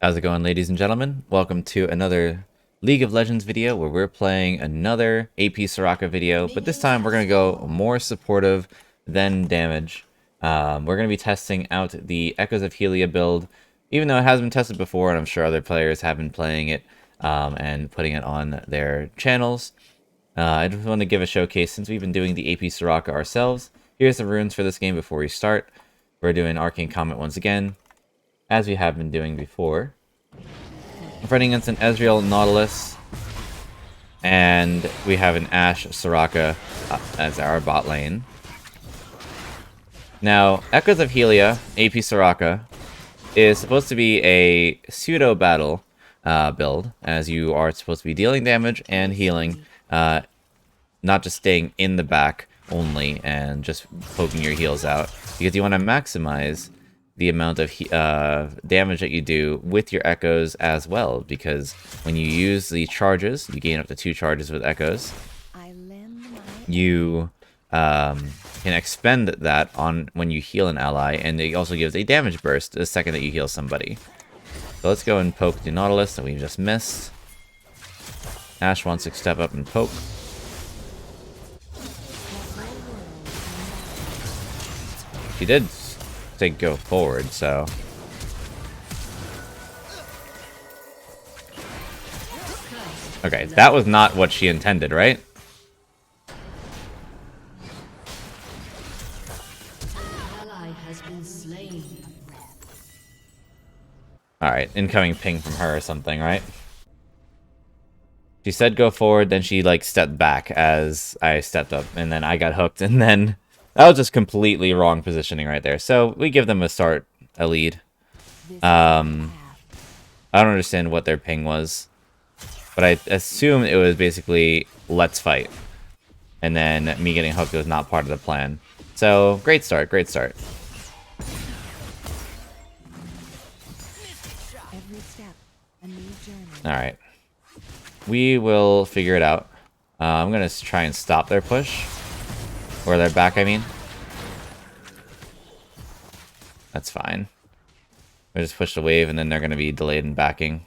How's it going, ladies and gentlemen? Welcome to another League of Legends video where we're playing another AP Soraka video, but this time we're going to go more supportive than damage. We're going to be testing out the Echoes of Helia build, even though it has been tested before, and I'm sure other players have been playing it and putting it on their channels. I just want to give a showcase since we've been doing the AP Soraka ourselves. Here's the runes for this game before we start. We're doing Arcane Comet once again, as we have been doing before. I'm fighting against an Ezreal Nautilus, and we have an Ashe Soraka as our bot lane. Now, Echoes of Helia, AP Soraka, is supposed to be a pseudo-battle build, as you are supposed to be dealing damage and healing, not just staying in the back only and just poking your heals out, because you want to maximize the amount of damage that you do with your echoes as well, because when you use the charges, you gain up to 2 charges with echoes. You can expend that on when you heal an ally, and it also gives a damage burst the second that you heal somebody. So let's go and poke the Nautilus that we just missed. Ashe wants to step up and poke. She did say go forward, so okay, that was not what she intended, right? Alright, incoming ping from her or something, right? She said go forward, then she like stepped back as I stepped up, and then I got hooked, and then that was just completely wrong positioning right there. So we give them a lead. I don't understand what their ping was, but I assume it was basically let's fight, and then me getting hooked was not part of the plan. So great start, great start. All right, we will figure it out. I'm gonna try and stop their push. Or their back, I mean. That's fine. We just push the wave, and then they're going to be delayed in backing.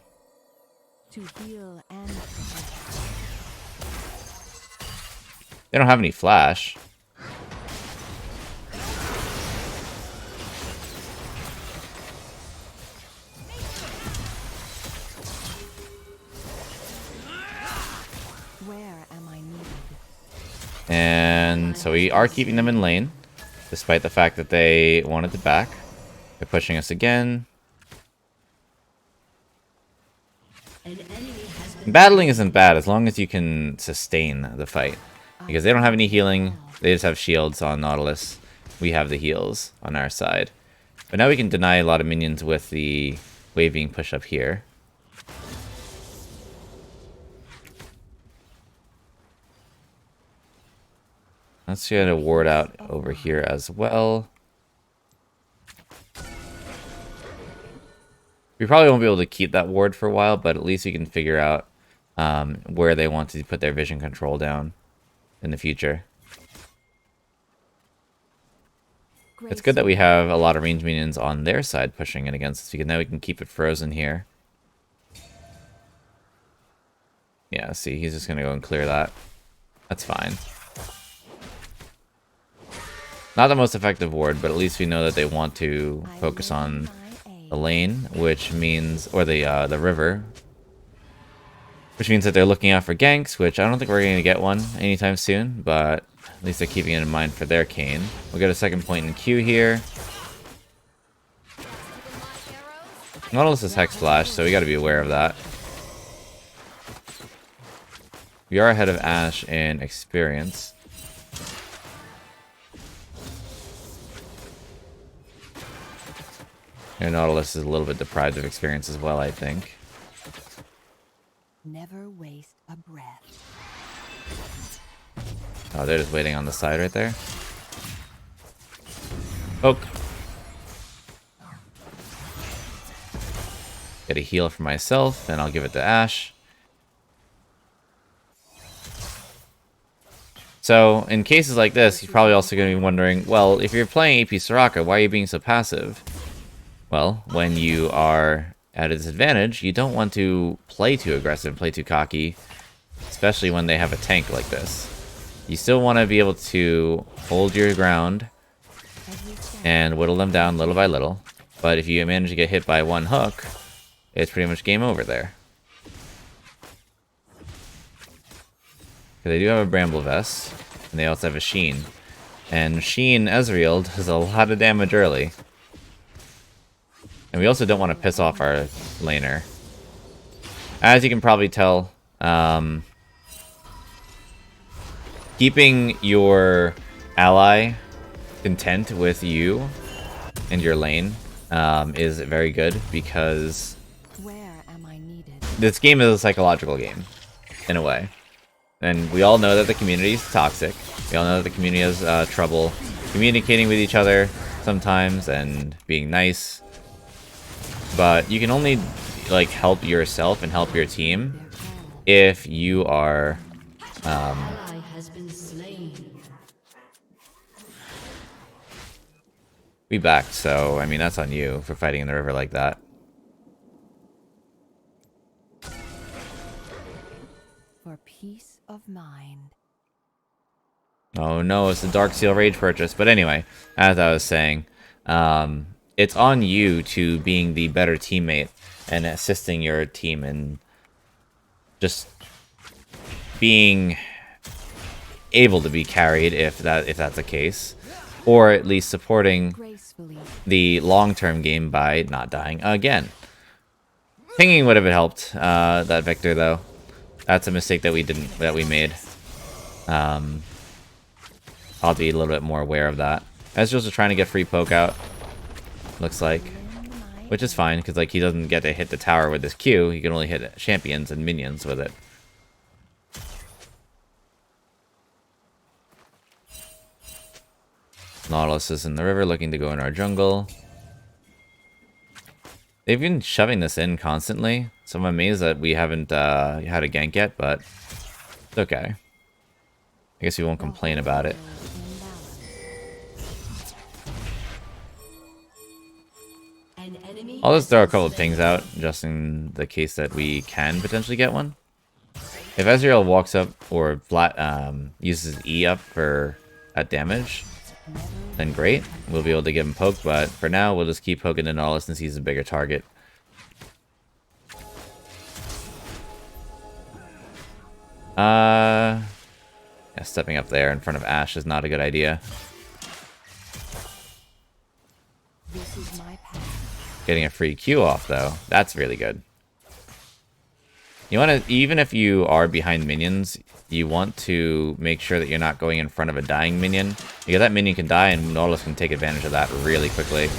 They don't have any flash. And so we are keeping them in lane, despite the fact that they wanted to back. They're pushing us again. Battling isn't bad as long as you can sustain the fight, because they don't have any healing. They just have shields on Nautilus. We have the heals on our side. But now we can deny a lot of minions with the wave being pushed up here. Let's get a ward out over here as well. We probably won't be able to keep that ward for a while, but at least we can figure out where they want to put their vision control down in the future. It's good that we have a lot of range minions on their side pushing it against us, because now we can keep it frozen here. Yeah, see, he's just going to go and clear that. That's fine. Not the most effective ward, but at least we know that they want to focus on the lane, which means, or the river, which means that they're looking out for ganks, which I don't think we're going to get one anytime soon, but at least they're keeping it in mind for their Kayn. We'll get a second point in Q here. Nautilus is Hex Flash, so we got to be aware of that. We are ahead of Ashe in experience. And Nautilus is a little bit deprived of experience as well, I think. Never waste a breath. Oh, they're just waiting on the side right there. Poke. Get a heal for myself, then I'll give it to Ashe. So, in cases like this, you're probably also going to be wondering, well, if you're playing AP Soraka, why are you being so passive? Well, when you are at a disadvantage, you don't want to play too aggressive, play too cocky, especially when they have a tank like this. You still want to be able to hold your ground and whittle them down little by little. But if you manage to get hit by one hook, it's pretty much game over there. They do have a Bramble Vest, and they also have a Sheen. And Sheen Ezreal does a lot of damage early. And we also don't want to piss off our laner. As you can probably tell, keeping your ally content with you and your lane is very good, because this game is a psychological game, in a way. And we all know that the community is toxic. We all know that the community has trouble communicating with each other sometimes and being nice. But you can only like help yourself and help your team if you are we backed, so I mean that's on you for fighting in the river like that. For peace of mind. Oh no, it's the Dark Seal Rage purchase. But anyway, as I was saying, it's on you to being the better teammate and assisting your team and just being able to be carried if that's the case, or at least supporting the long-term game by not dying again. Pinging would have helped that Victor though. That's a mistake that we made. I'll be a little bit more aware of that. Ezreal's trying to get free poke out, looks like, which is fine because like he doesn't get to hit the tower with his Q. He can only hit champions and minions with it. Nautilus is in the river looking to go in our jungle. They've been shoving this in constantly, so I'm amazed that we haven't had a gank yet, but it's okay. I guess we won't complain about it. I'll just throw a couple of pings out, just in the case that we can potentially get one. If Ezreal walks up or uses E up for that damage, then great. We'll be able to give him poke, but for now, we'll just keep poking the Nautilus since he's a bigger target. Yeah, stepping up there in front of Ashe is not a good idea. This is my path. Getting a free Q off, though, that's really good. You want to, even if you are behind minions, you want to make sure that you're not going in front of a dying minion, because that minion can die and Nautilus can take advantage of that really quickly.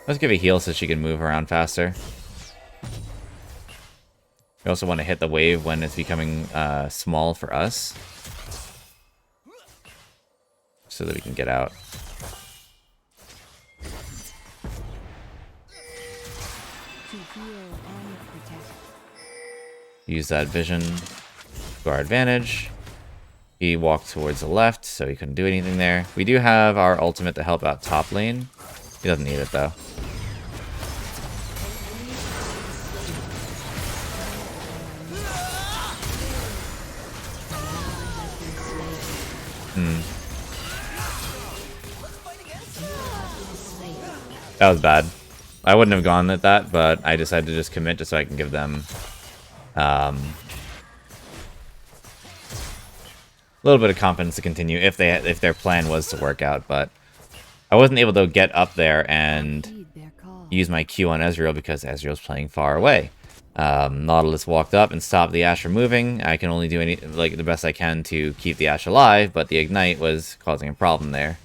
Let's give a heal so she can move around faster. We also want to hit the wave when it's becoming small for us, so that we can get out. Use that vision to our advantage. He walked towards the left, so he couldn't do anything there. We do have our ultimate to help out top lane. He doesn't need it, though. That was bad. I wouldn't have gone at that, but I decided to just commit just so I can give them a little bit of confidence to continue if their plan was to work out. But I wasn't able to get up there and use my Q on Ezreal because Ezreal's playing far away. Nautilus walked up and stopped the Ashe from moving. I can only do the best I can to keep the Ashe alive, but the Ignite was causing a problem there.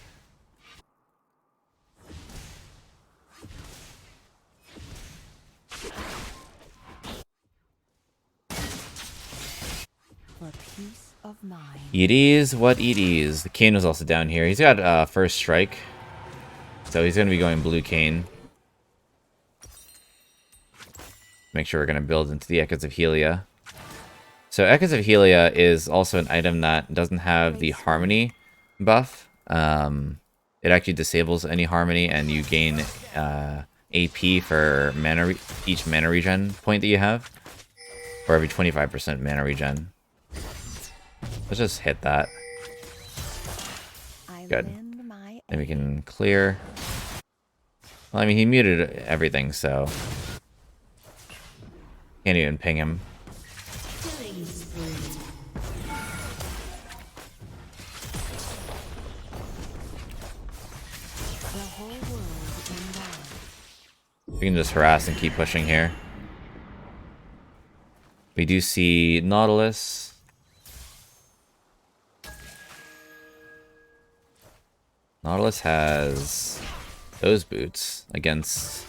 It is what it is. The Kayn was also down here. He's got first strike, so he's going to be going blue Kayn. Make sure we're going to build into the Echoes of Helia. So Echoes of Helia is also an item that doesn't have the Harmony buff. it actually disables any harmony, and you gain AP for each mana regen point that you have, for every 25% mana regen. Let's just hit that. Good. Then we can clear. Well, I mean, he muted everything, so can't even ping him. We can just harass and keep pushing here. We do see Nautilus. Nautilus has those boots against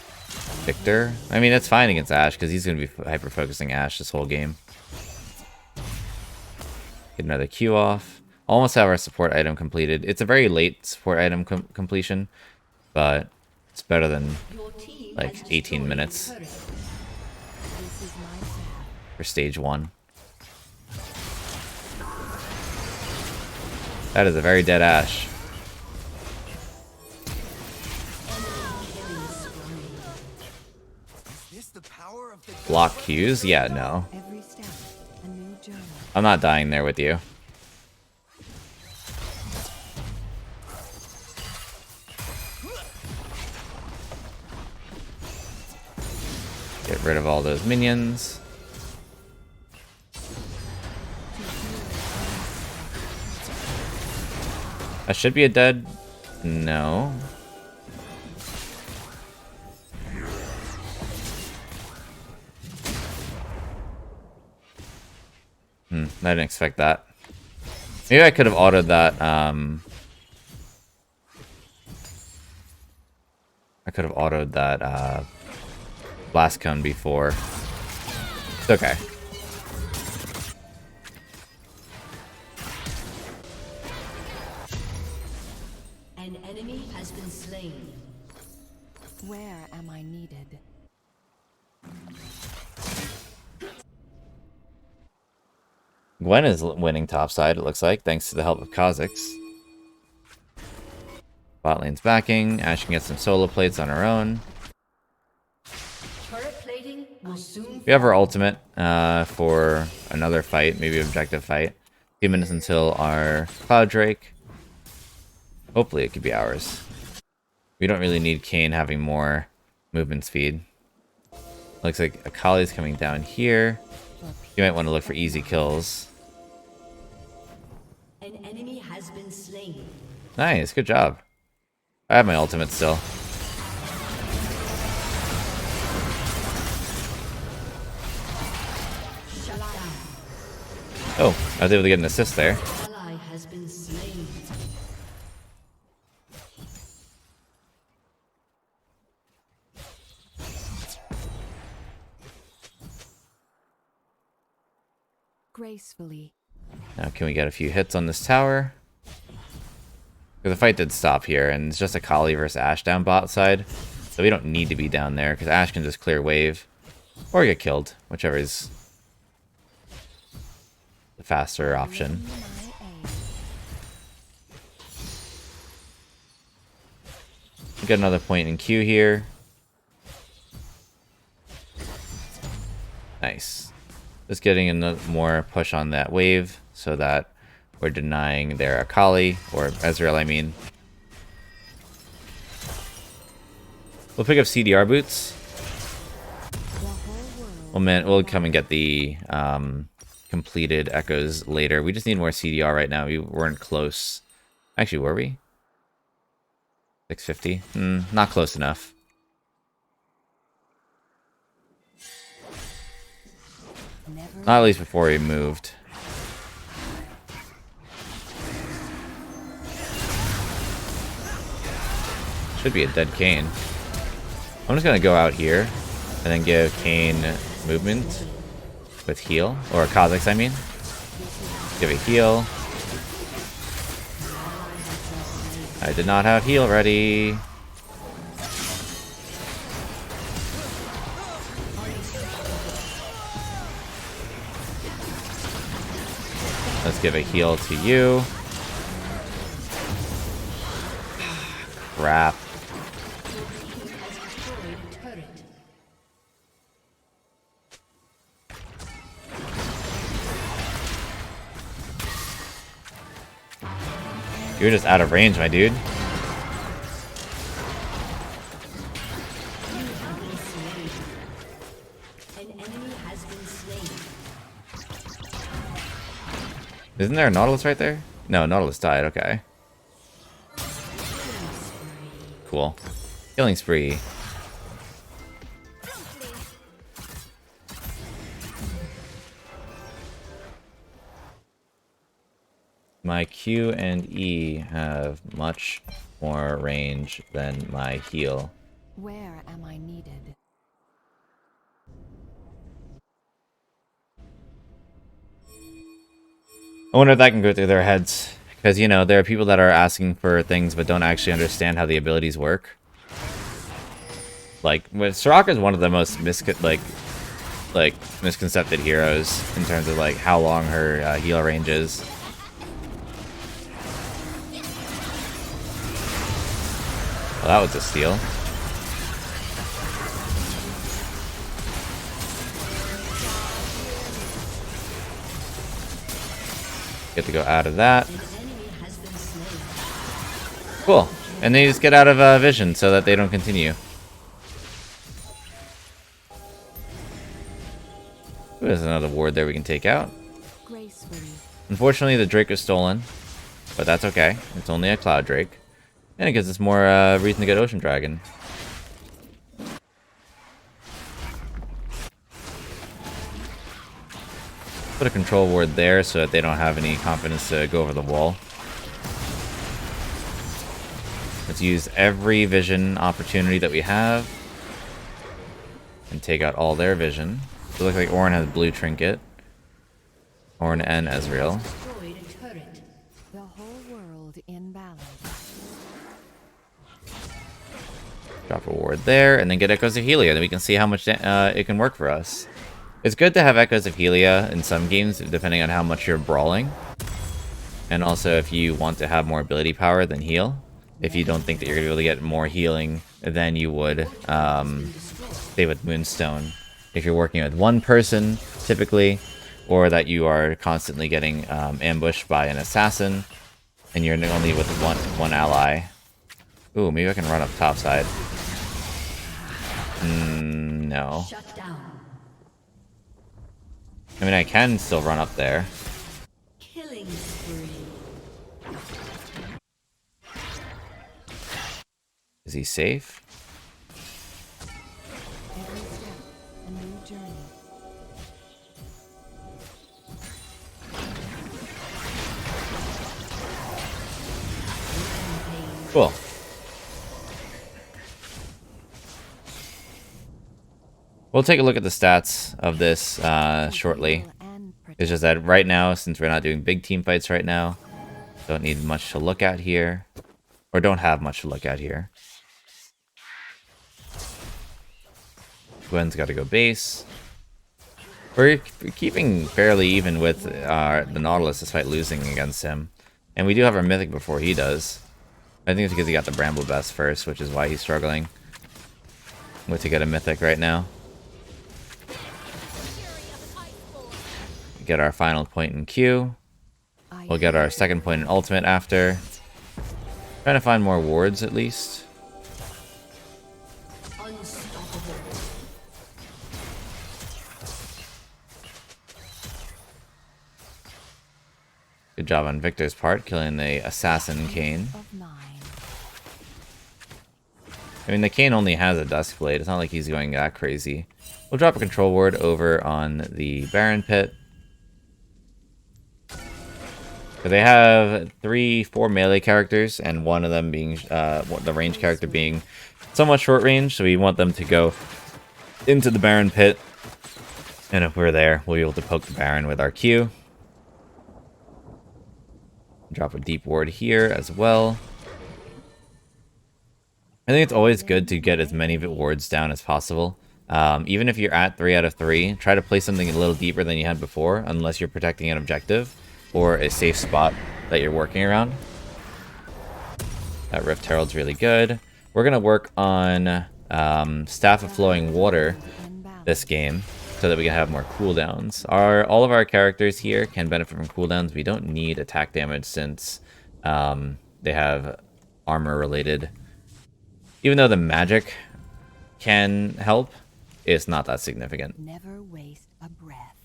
Victor. I mean, that's fine against Ashe, because he's going to be hyper-focusing Ashe this whole game. Get another Q off. Almost have our support item completed. It's a very late support item completion, but it's better than like 18 minutes for stage 1. That is a very dead Ashe. Block Qs? Yeah, no. I'm not dying there with you. Get rid of all those minions. That should be a dead... No. I didn't expect that. Maybe I could have autoed that, I could have autoed that, blast cone before. It's okay. An enemy has been slain. Where am I needed? Gwen is winning topside, it looks like, thanks to the help of Kha'Zix. Bot lane's backing. Ashe can get some solo plates on her own. Turret plating will soon. We have our ultimate for another fight, maybe objective fight. A few minutes until our Cloud Drake. Hopefully it could be ours. We don't really need Kayn having more movement speed. Looks like Akali's coming down here. You might want to look for easy kills. An enemy has been slain. Nice, good job. I have my ultimate still. Oh, I was able to get an assist there. Ally has been slain. Gracefully. Now can we get a few hits on this tower? Because the fight did stop here, and it's just a Kali versus Ashe down bot side. So we don't need to be down there, because Ashe can just clear wave. Or get killed, whichever is the faster option. Get another point in Q here. Nice. Just getting a more push on that wave, so that we're denying their Akali, or Ezreal, I mean. We'll pick up CDR boots. We'll come and get the completed echoes later. We just need more CDR right now. We weren't close. Actually, were we? 650? Not close enough. Not at least before he moved. Should be a dead Kayn. I'm just gonna go out here and then give Kayn movement with heal, or Kha'Zix, I mean. Give a heal. I did not have heal ready. Let's give a heal to you. crap. You're just out of range, my dude. Isn't there a Nautilus right there? No, Nautilus died. Okay. Cool. Killing spree. My Q and E have much more range than my heal. Where am I needed? I wonder if that can go through their heads. Because, you know, there are people that are asking for things but don't actually understand how the abilities work. Like, Soraka is one of the most misconcepted heroes in terms of, like, how long her heal range is. Well, that was a steal. Get to go out of that. Cool. And they just get out of vision so that they don't continue. Ooh, there's another ward there we can take out. Gracefully. Unfortunately, the Drake is stolen. But that's okay. It's only a Cloud Drake. And it gives us more reason to get Ocean Dragon. Put a control ward there so that they don't have any confidence to go over the wall. Let's use every vision opportunity that we have. And take out all their vision. It looks like Ornn has blue trinket. Ornn and Ezreal. The whole world in balance. Drop a ward there, and then get Echoes of Helia. Then we can see how much it can work for us. It's good to have Echoes of Helia in some games, depending on how much you're brawling. And also if you want to have more ability power than heal. If you don't think that you're going to be able to get more healing than you would, say, with Moonstone. If you're working with one person, typically, or that you are constantly getting ambushed by an assassin, and you're only with one ally. Ooh, maybe I can run up top side. No. I mean, I can still run up there. Killing spree. Is he safe? Every step, a new journey. Cool. We'll take a look at the stats of this shortly. It's just that right now, since we're not doing big team fights right now, don't need much to look at here. Or don't have much to look at here. Gwen's got to go base. We're keeping fairly even with the Nautilus despite losing against him. And we do have our Mythic before he does. I think it's because he got the Bramble Best first, which is why he's struggling with to get a Mythic right now. Get our final point in Q. We'll get our second point in Ultimate after. Trying to find more wards at least. Good job on Victor's part, killing the Assassin Kayn. I mean, the Kayn only has a Duskblade. It's not like he's going that crazy. We'll drop a control ward over on the Baron Pit. So they have 4 melee characters, and one of them being the range character being somewhat short range. So we want them to go into the Baron Pit, and if we're there, we'll be able to poke the Baron with our Q. Drop a deep ward here as well. I think it's always good to get as many wards down as possible. Even if you're at 3 out of 3, try to play something a little deeper than you had before, unless you're protecting an objective or a safe spot that you're working around. That Rift Herald's really good. We're going to work on Staff of Flowing Water this game so that we can have more cooldowns. All of our characters here can benefit from cooldowns. We don't need attack damage since they have armor related. Even though the magic can help, it's not that significant. Never waste a breath.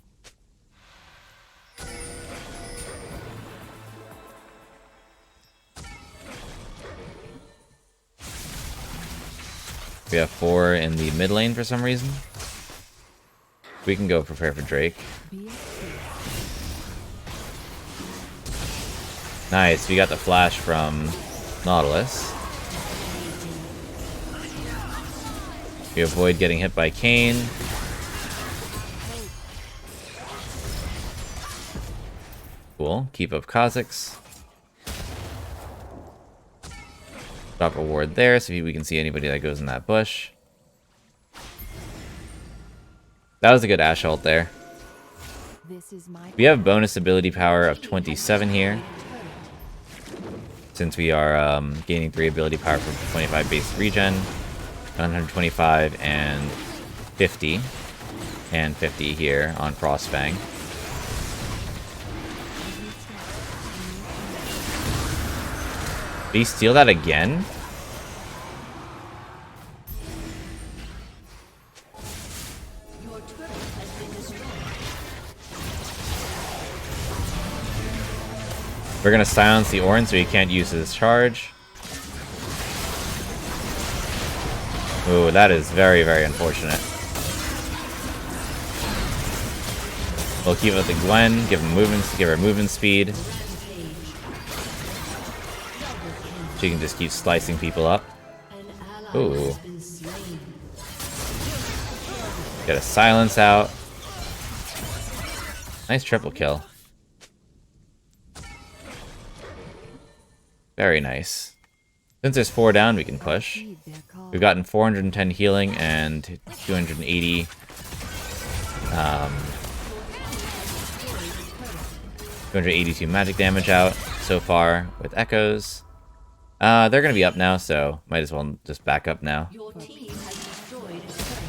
We have 4 in the mid lane for some reason. We can go prepare for Drake. Be it Nice, we got the flash from Nautilus. We avoid getting hit by Kayn. Cool, keep up Kha'Zix. Drop a ward there so we can see anybody that goes in that bush. That was a good Ashe ult there. This is my We have bonus ability power of 27 here. Since we are gaining 3 ability power from 25 base regen, 125 and 50. And 50 here on Frostfang. Did he steal that again? Your turret has been destroyed. We're gonna silence the Ornn so he can't use his charge. Ooh, that is very, very unfortunate. We'll keep up the Gwen, give her movement speed. She can just keep slicing people up. An ally Ooh. has been slain. Get a silence out. Nice triple kill. Very nice. Since there's 4 down, we can push. heed their call. We've gotten 410 healing and 280 282 magic damage out so far with Echoes. They're gonna be up now, so might as well just back up now. Your team has destroyed a turret.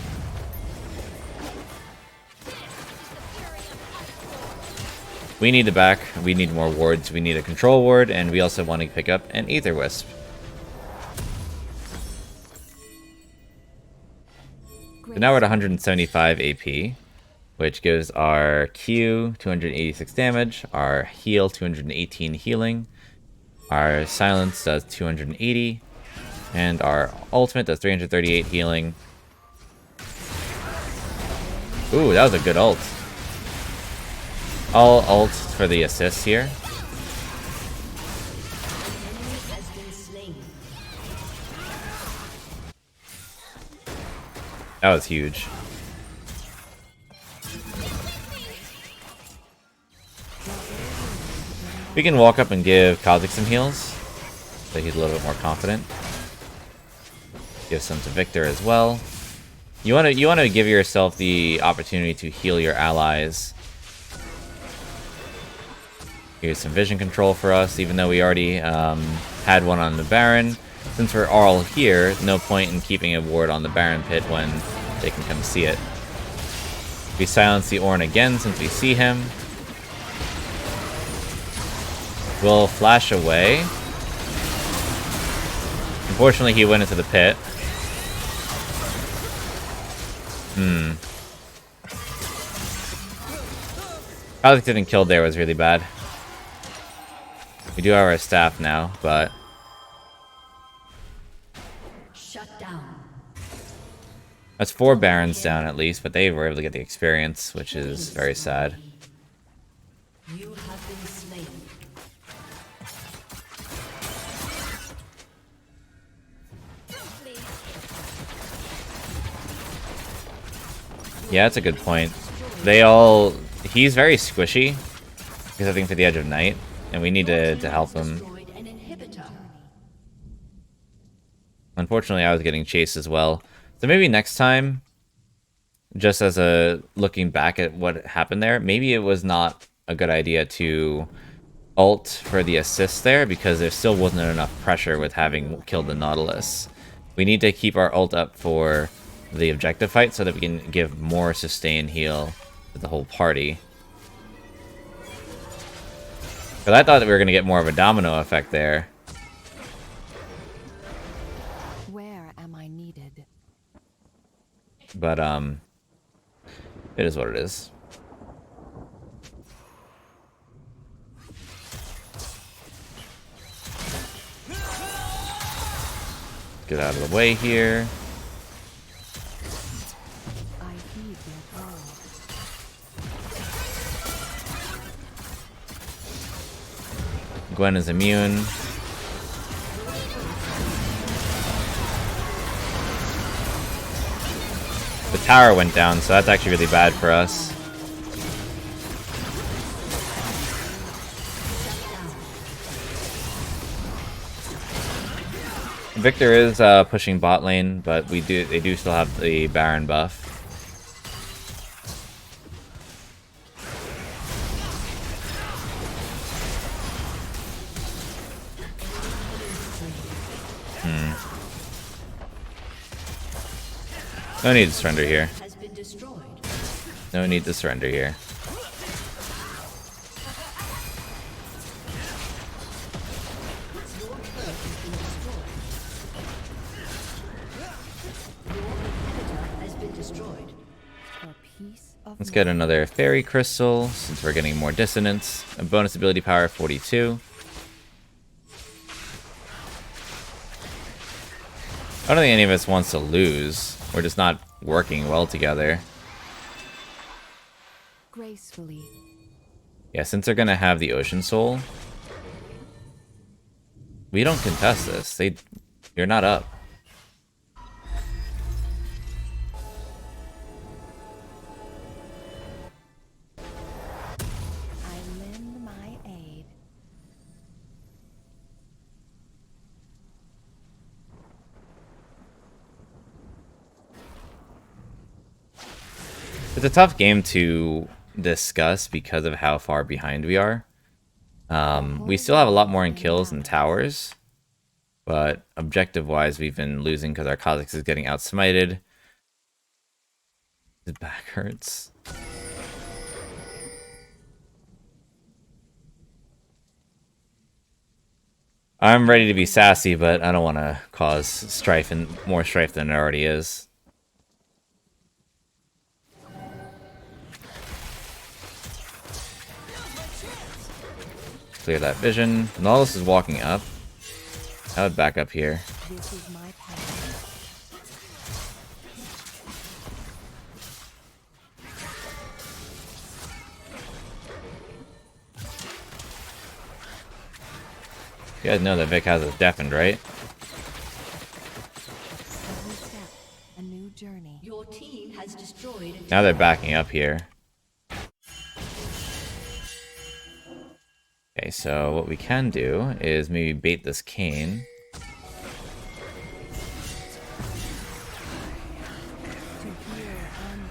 We need to back. We need more wards. We need a control ward, and we also want to pick up an Aether Wisp. So now we're at 175 AP, which gives our Q 286 damage, our heal 218 healing, our silence does 280, and our ultimate does 338 healing. Ooh, that was a good ult. All ults for the assists here. Enemy has been slain. That was huge. We can walk up and give Kha'Zix some heals, so he's a little bit more confident. Give some to Victor as well. You want to give yourself the opportunity to heal your allies. Here's some vision control for us, even though we already had one on the Baron. Since we're all here, no point in keeping a ward on the Baron pit when they can come see it. We silence the Ornn again since we see him. We'll flash away. Unfortunately, he went into the pit. Kha'Zix getting killed there was really bad. We do have our staff now, but Shut down. that's 4 Barons down at least, but they were able to get the experience, which is very sad. You have been slain. Yeah, that's a good point. He's very squishy, because I think for the Edge of Night, and we need to help him. Destroyed an inhibitor. Unfortunately, I was getting chased as well. So maybe next time, just as a looking back at what happened there, maybe it was not a good idea to ult for the assist there because there still wasn't enough pressure with having killed the Nautilus. We need to keep our ult up for the objective fight so that we can give more sustain heal to the whole party. But I thought that we were going to get more of a domino effect there. Where am I needed? But, it is what it is. Get out of the way here. I heed their call. Gwen is immune. The tower went down, so that's actually really bad for us. Victor is pushing bot lane, but they do still have the Baron buff. No need to surrender here. No need to surrender here. For peace of Let's get another Fairy Crystal, since we're getting more dissonance. A bonus ability power 42. I don't think any of us wants to lose. We're just not working well together. gracefully. Yeah, since they're gonna have the Ocean Soul, we don't contest this. You're not up. I lend my aid. It's a tough game to discuss because of how far behind we are. We still have a lot more in kills and towers, but objective-wise, we've been losing because our Kha'Zix is getting outsmited. His back hurts. I'm ready to be sassy, but I don't want to cause strife and more strife than it already is. Clear that vision. Nautilus is walking up. I would back up here. This is my path. You guys know that Vic has us deafened, right? Every step, a new journey. Your team has destroyed a Now they're backing up here. Okay, so what we can do is maybe bait this cane. To heal and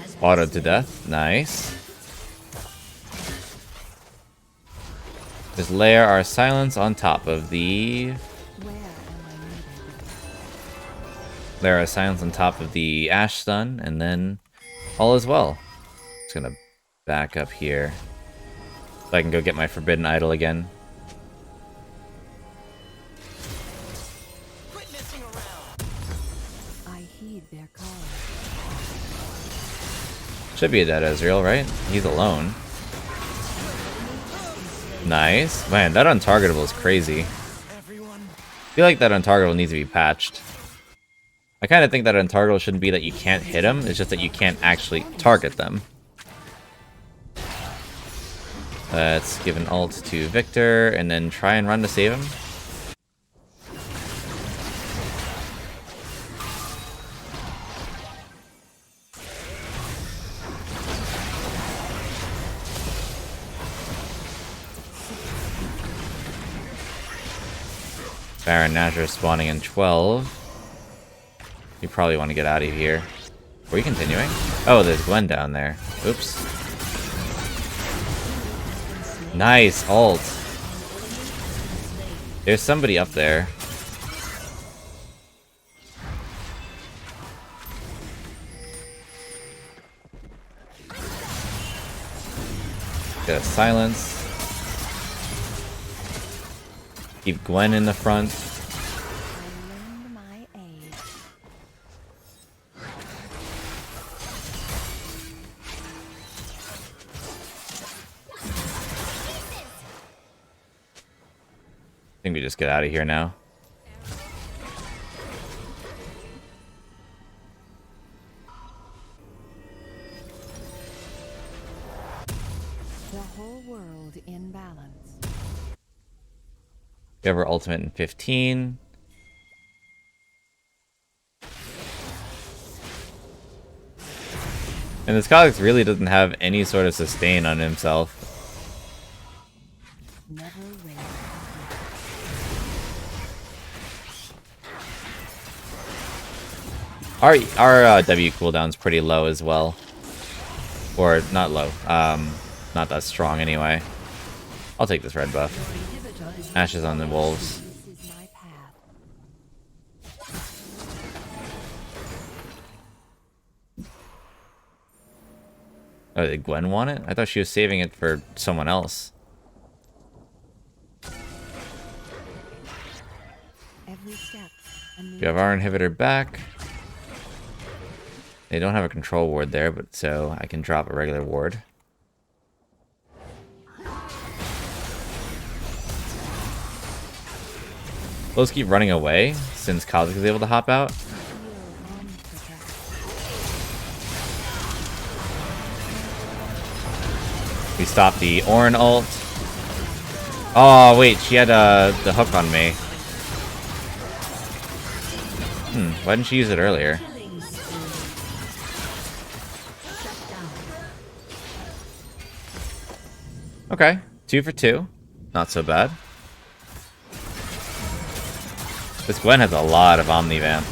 protect. Auto to death. Nice. Just layer our silence on top of the... Where am I needed? Layer our silence on top of the Ash Stun, and then all is well. Just gonna back up here. So I can go get my Forbidden Idol again. I heed their call. Should be a dead Ezreal, right? He's alone. Nice. Man, that untargetable is crazy. I feel like that untargetable needs to be patched. I kind of think that untargetable shouldn't be that you can't hit them, it's just that you can't actually target them. Let's give an ult to Victor, and then try and run to save him. Baron Nashor spawning in 12. You probably want to get out of here. Are we continuing? Oh, there's Gwen down there. Oops. Nice ult. There's somebody up there. Get a silence. Keep Gwen in the front. I lend my aid. I think we just get out of here now. The whole world in balance. We have our ultimate in 15. And this Kha'Zix really doesn't have any sort of sustain on himself. Never rain. Our W cooldown's pretty low as well. Or not low. Not that strong anyway. I'll take this red buff. Ashes on the wolves. This is my path. Oh, did Gwen want it? I thought she was saving it for someone else. Every step, a new We have our inhibitor back. They don't have a control ward there, but so I can drop a regular ward. Let's keep running away since Kha'Zix is able to hop out. heal and protect. We stopped the Orin ult. Oh wait, she had the hook on me. Why didn't she use it earlier? Killing spree. Shut down. Okay, 2 for 2. Not so bad. This Gwen has a lot of Omnivamp.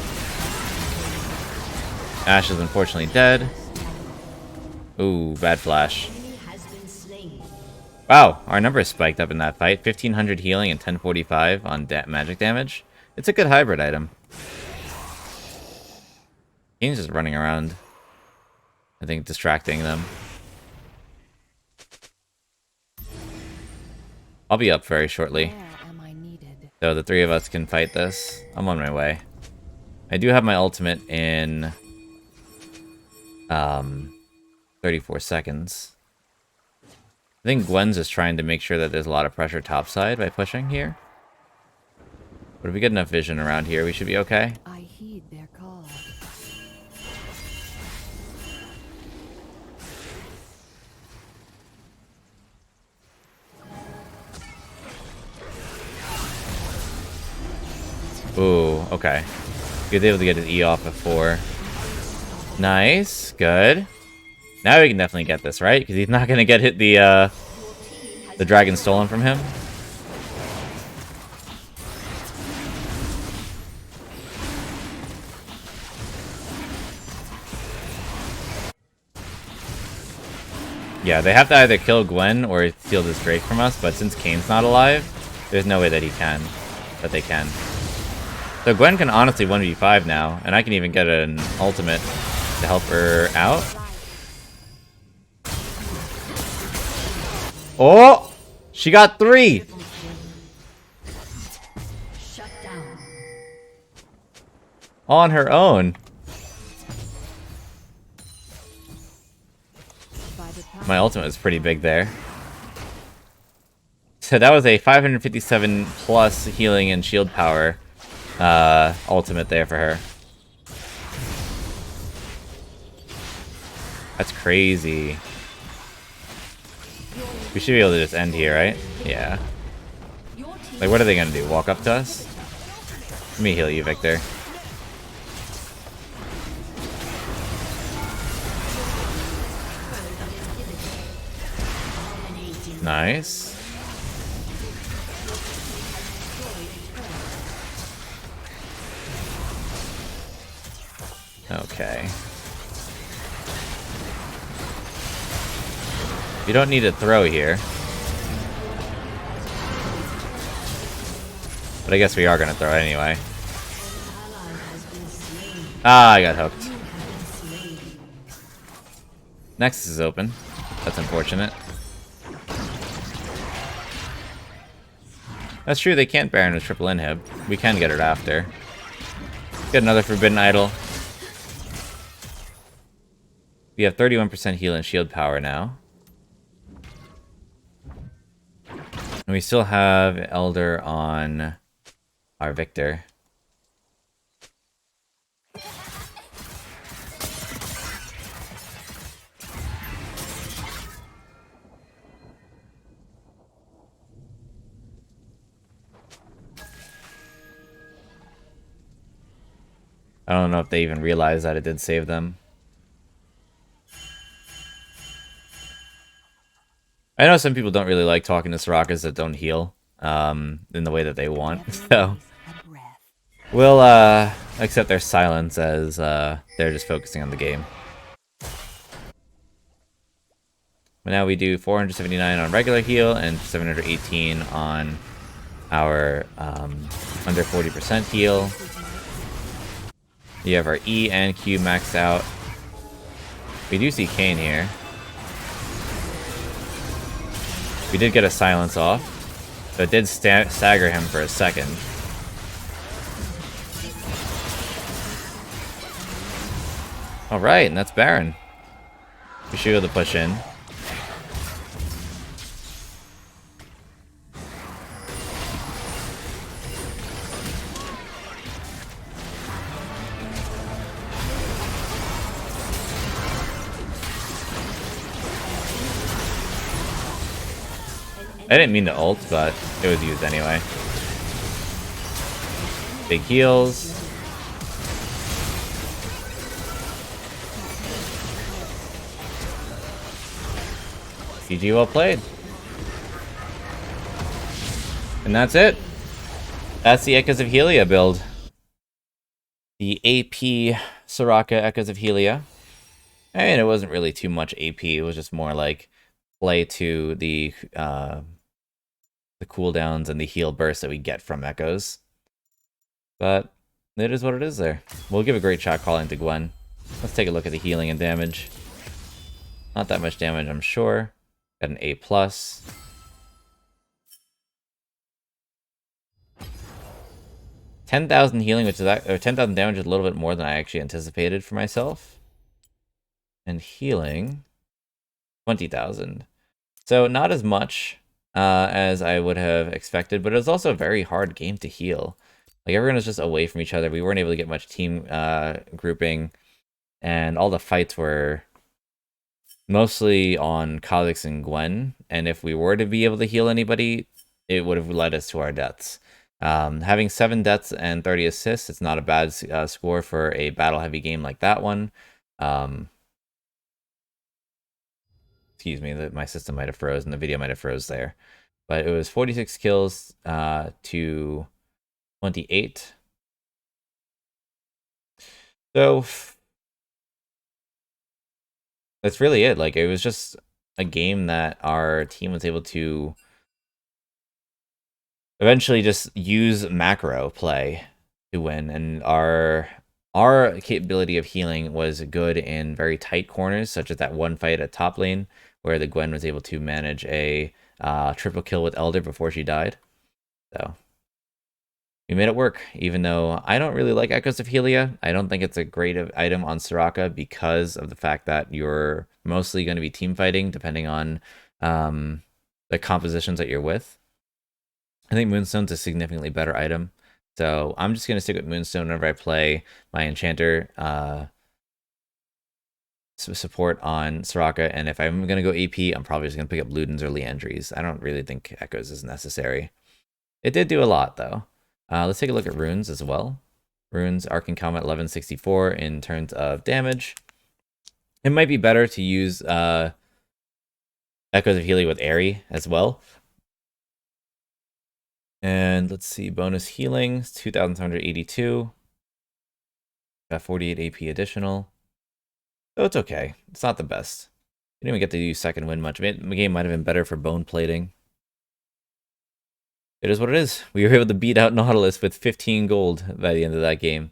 Ashe is unfortunately dead. Ooh, bad flash. Enemy has been slain. Wow, our numbers spiked up in that fight. 1500 healing and 1045 on magic damage. It's a good hybrid item. Kane's just running around, I think, distracting them. I'll be up very shortly, Where am I needed? so the three of us can fight this. I'm on my way. I do have my ultimate in 34 seconds. I think Gwen's just trying to make sure that there's a lot of pressure topside by pushing here. But if we get enough vision around here, we should be okay. I heed their call. Ooh, okay. He was able to get his E off before. Nice, good. Now we can definitely get this, right? Because he's not gonna get hit the dragon stolen from him. Yeah, they have to either kill Gwen or steal this Drake from us, but since Kane's not alive, there's no way that he can. That they can. So Gwen can honestly 1v5 now, and I can even get an ultimate to help her out. Oh! She got 3! Shut down. On her own. By the power My ultimate is pretty big there. So that was a 557 plus healing and shield power ultimate there for her. That's crazy. We should be able to just end here, right? Yeah. Your team Like, what are they gonna do? Walk up to us? Let me heal you, Victor. Nice. Okay. You don't need to throw here. But I guess we are going to throw anyway. Ah, I got hooked. Nexus is open. That's unfortunate. That's true, they can't Baron with triple inhib. We can get it after. Get another Forbidden Idol. We have 31% heal and shield power now. And we still have Elder on our Victor. I don't know if they even realized that it did save them. I know some people don't really like talking to Sorakas that don't heal in the way that they want, so we'll accept their silence as they're just focusing on the game. But now we do 479 on regular heal and 718 on our under 40% heal. You have our E and Q maxed out. We do see Kayn here. We did get a silence off, so it did stagger him for a second. Alright, and that's Baron. We should be able to push in. I didn't mean to ult, but it was used anyway. Big heals. GG, well played. And that's it. That's the Echoes of Helia build. The AP Soraka Echoes of Helia. I mean, it wasn't really too much AP. It was just more like play to the cooldowns and the heal bursts that we get from Echoes. But it is what it is there. We'll give a great shot calling to Gwen. Let's take a look at the healing and damage. Not that much damage, I'm sure. Got an A+. 10,000 healing, which is or 10,000 damage is a little bit more than I actually anticipated for myself. And healing, 20,000. So not as much as I would have expected, but it was also a very hard game to heal. Like, everyone was just away from each other. We weren't able to get much team grouping, and all the fights were mostly on Kha'Zix and Gwen, and if we were to be able to heal anybody, it would have led us to our deaths. Having 7 deaths and 30 assists, it's not a bad score for a battle-heavy game like that one. Excuse me, my system might have frozen, the video might have froze there. But it was 46 kills to 28. So that's really it. Like, it was just a game that our team was able to eventually just use macro play to win, and our capability of healing was good in very tight corners, such as that one fight at top lane where the Gwen was able to manage a triple kill with Elder before she died. So we made it work, even though I don't really like Echoes of Helia. I don't think it's a great item on Soraka because of the fact that you're mostly going to be team fighting depending on the compositions that you're with. I think Moonstone's a significantly better item. So I'm just going to stick with Moonstone whenever I play my Enchanter support on Soraka. And if I'm going to go AP, I'm probably just going to pick up Ludens or Liandry's. I don't really think Echoes is necessary. It did do a lot, though. Let's take a look at runes as well. Runes, Arcane Combat 1164 in terms of damage. It might be better to use Echoes of Helia with Aerie as well. And let's see, bonus healing, 2,782. Got 48 AP additional. So it's okay. It's not the best. Didn't even get to use second wind much. I mean, the game might have been better for bone plating. It is what it is. We were able to beat out Nautilus with 15 gold by the end of that game.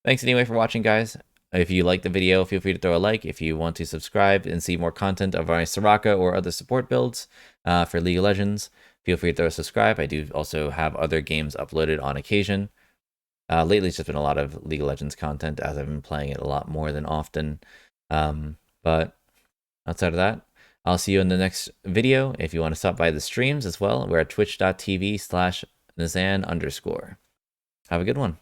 Thanks anyway for watching, guys. If you liked the video, feel free to throw a like. If you want to subscribe and see more content of my Soraka or other support builds for League of Legends, feel free to throw a subscribe. I do also have other games uploaded on occasion. Lately, it's just been a lot of League of Legends content as I've been playing it a lot more than often. But outside of that, I'll see you in the next video. If you want to stop by the streams as well, we're at twitch.tv/Nazan_. Have a good one.